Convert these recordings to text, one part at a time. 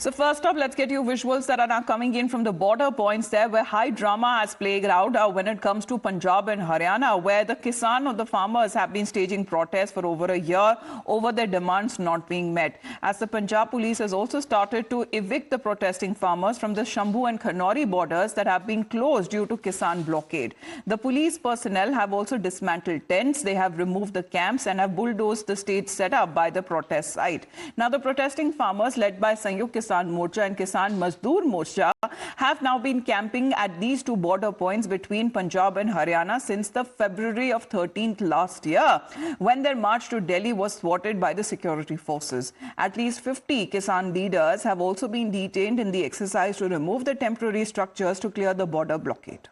So first up, let's get you visuals that are now coming in from the border points there, where high drama has played out when it comes to Punjab and Haryana, where the Kisan or the farmers have been staging protests for over a year over their demands not being met. As the Punjab police has also started to evict the protesting farmers from the Shambhu and Kanori borders that have been closed due to Kisan blockade. The police personnel have also dismantled tents. They have removed the camps and have bulldozed the stage set up by the protest site. Now, the protesting farmers, led by Sangyukt Kisan Morcha and Kisan Mazdoor Morcha, have now been camping at these two border points between Punjab and Haryana since the February of 13th last year, when their march to Delhi was thwarted by the security forces. At least 50 Kisan leaders have also been detained in the exercise to remove the temporary structures to clear the border blockade.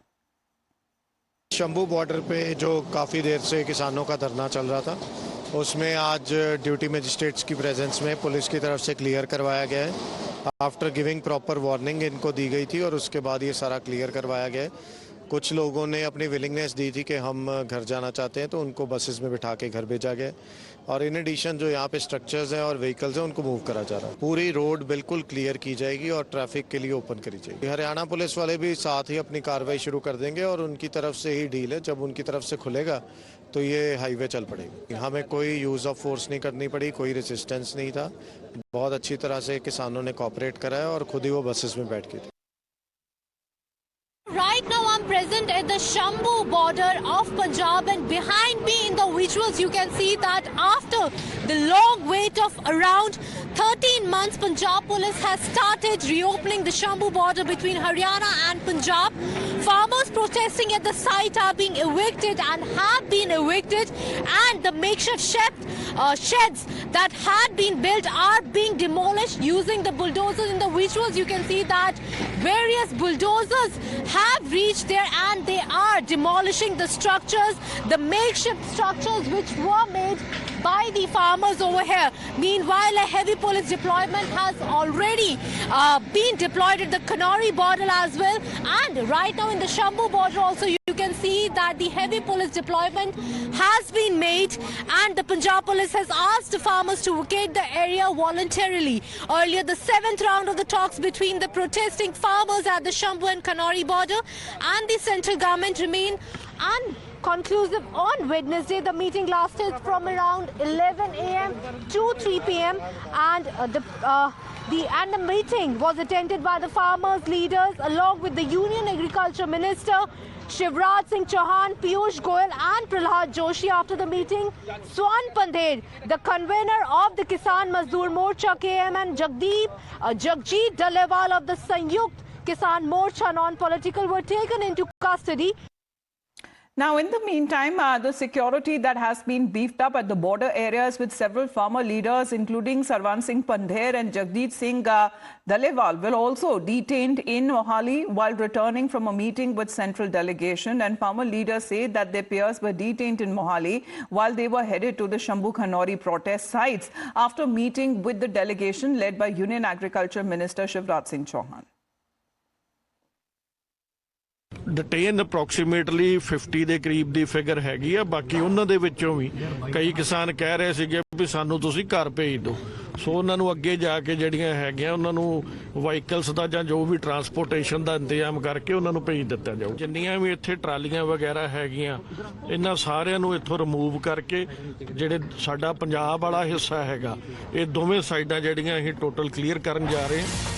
Shambhu border पे जो काफ़ी देर से किसानों का धरना चल रहा था, उसमें आज ड्यूटी मजिस्ट्रेट्स की प्रेजेंस में पुलिस की तरफ से क्लियर करवाया गया है। आफ्टर गिविंग प्रॉपर वार्निंग इनको दी गई थी और उसके बाद ये सारा क्लियर करवाया गया है। कुछ लोगों ने अपनी विलिंगनेस दी थी कि हम घर जाना चाहते हैं, तो उनको बसेस में बिठा के घर भेजा गया और इन एडिशन जो यहाँ पे स्ट्रक्चर्स हैं और व्हीकल्स हैं उनको मूव करा जा रहा है। पूरी रोड बिल्कुल क्लियर की जाएगी और ट्रैफिक के लिए ओपन करी जाएगी। हरियाणा पुलिस वाले भी साथ ही अपनी कार्रवाई शुरू कर देंगे और उनकी तरफ से ही डील है। जब उनकी तरफ से खुलेगा तो ये हाईवे चल पड़ेगी। हमें कोई यूज़ ऑफ फोर्स नहीं करनी पड़ी, कोई रेजिस्टेंस नहीं था। बहुत अच्छी तरह से किसानों ने कोऑपरेट करा है और खुद ही वो बसेस में बैठ गए थे। Right now I'm present at the Shambhu border of Punjab, and behind me in the visuals you can see that after the long wait of around 13 months, Punjab police has started reopening the Shambhu border between Haryana and Punjab. Farmers protesting at the site are being evicted and have been evicted, and the makeshift sheds that had been built are being demolished using the bulldozers. In the visuals you can see that various bulldozers have reached there and they are demolishing the structures, the makeshift structures which were made by the farmers over here. Meanwhile, a heavy police deployment has already been deployed at the Kanori border as well, and right now in the Shambhu border also you can see that the heavy police deployment has been made, and the Punjab police has asked the farmers to vacate the area voluntarily. Earlier, the 7th round of the talks between the protesting farmers at the Shambhu and Kanori border and the central government remain unconclusive. On Wednesday, the meeting lasted from around 11 a.m. to 3 p.m. and the meeting was attended by the farmers' leaders along with the Union Agriculture Minister Shivraj Singh Chauhan, Piyush Goyal and Prahlad Joshi. After the meeting, Swan Pandher, the convener of the Kisan Mazdoor Morcha KM, and Jagjit Dalewal of the Sangyukt Kisan Morcha non-political were taken into custody. Now, in the meantime, the security that has been beefed up at the border areas with several farmer leaders, including Sarwan Singh Pandher and Jagjit Singh Dalewal, will also detained in Mohali while returning from a meeting with central delegation. And farmer leaders say that their peers were detained in Mohali while they were headed to the Shambhu Kanori protest sites after meeting with the delegation led by Union Agriculture Minister Shivraj Singh Chauhan. Detain approximately 50 ਦੇ ਕਰੀਬ ਦੀ figure ਹੈਗੀ ਆ। ਬਾਕੀ ਉਹਨਾਂ ਦੇ ਵਿੱਚੋਂ ਵੀ ਕਈ ਕਿਸਾਨ ਕਹਿ ਰਹੇ ਸੀਗੇ ਵੀ ਸਾਨੂੰ ਤੁਸੀਂ ਘਰ ਭੇਜ ਦਿਓ। ਸੋ ਉਹਨਾਂ ਨੂੰ ਅੱਗੇ ਜਾ ਕੇ ਜਿਹੜੀਆਂ ਹੈਗੀਆਂ ਉਹਨਾਂ ਨੂੰ ਵਾਹੀਕਲਸ ਦਾ ਜਾਂ ਜੋ ਵੀ ਟਰਾਂਸਪੋਰਟੇਸ਼ਨ ਦਾ ਇੰਤਜ਼ਾਮ ਕਰਕੇ ਉਹਨਾਂ ਨੂੰ ਭੇਜ ਦਿੱਤਾ ਜਾਊ। ਜਿੰਨੀਆਂ ਵੀ ਇੱਥੇ ਟਰਾਲੀਆਂ ਵਗੈਰਾ ਹੈਗੀਆਂ ਇਹਨਾਂ ਸਾਰਿਆਂ ਨੂੰ ਇੱਥੋਂ ਰਿਮੂਵ ਕਰਕੇ ਜਿਹੜੇ ਸਾਡਾ ਪੰਜਾਬ ਵਾਲਾ ਹਿੱਸਾ ਹੈਗਾ ਇਹ ਦੋਵੇਂ ਸਾਈਡਾਂ ਜਿਹੜੀਆਂ ਅਸੀਂ ਟੋਟਲ ਕਲੀਅਰ ਕਰਨ ਜਾ ਰਹੇ ਹਾਂ।